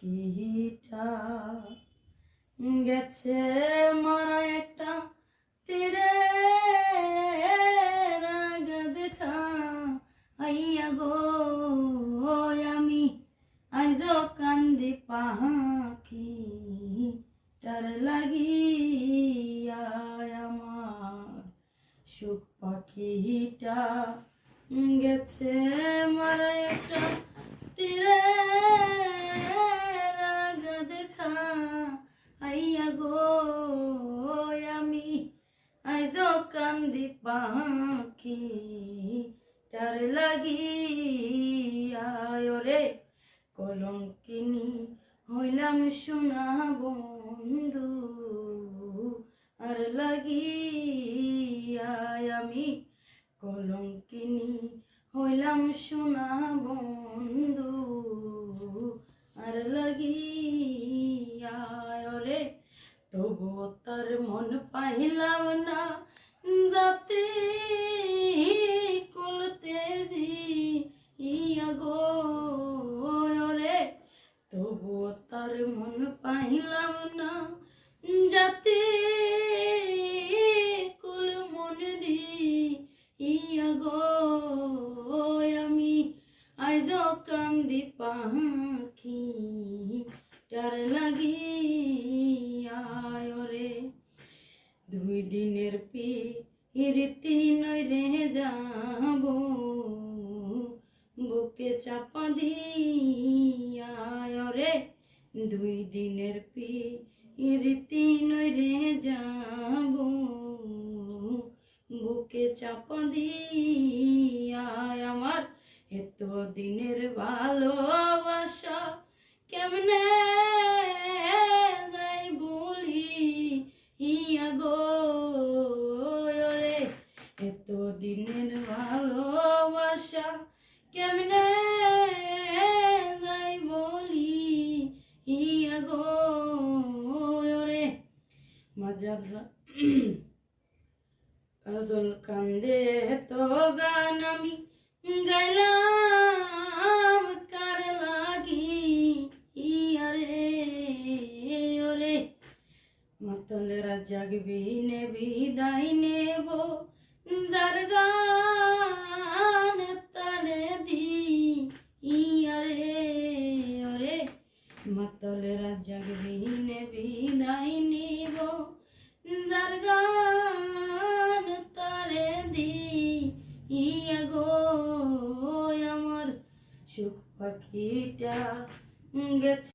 পাখিটা গেছে মারা একটা তীরে রাগ দেখা আইয়া গো আমি আইজ কান্দি পাখিটার লাগিয়া আমার সুখ পাখিটা গেছে মারা একটা তীরে রাগ দেখা আইয়া গো আমি আইজ কান্দি পাখিটার লাগিয়া রে কলঙ্কিনী হইলাম সোনা বন্ধু আর লাগিয়া আমি কলঙ্কিনী হইলাম সোনা বন্ধু আর লাগিয়া রে তবু তার মন পাইলাম না যাতে কুলতেজি ইয়া গো রে তবু তার মন পাইলাম না যাতে কুল মন দি ইয়া গো আমি আইজ কান্দি পাখিটার লাগিয়া রে দুই দিনের পিরিতি নয় রে যাব বুকে চাপা দিয়া রে দুই দিনের পিরিতি নয় রে যাব বুকে চাপা দিয়া আমার এত দিনের ভালোবাসা কেমনে যাই বলি ইয়া গো রে এত দিনের ভালোবাসা কেমনে যাই বলি ইয়া গো রে মাজার কাজল কান্দে তো গান আমি গাইলাম কার লাগি ইয়া রে ওরে মাতলেরা জাগবি নে বিদায় নেব যার গান তারে দি ইয়া রে ওরে মাতলেরা জাগবি নে বিদায় নেব যার গান তারে দি ইয়া গো আমার সুখ পাখিটা গেছে।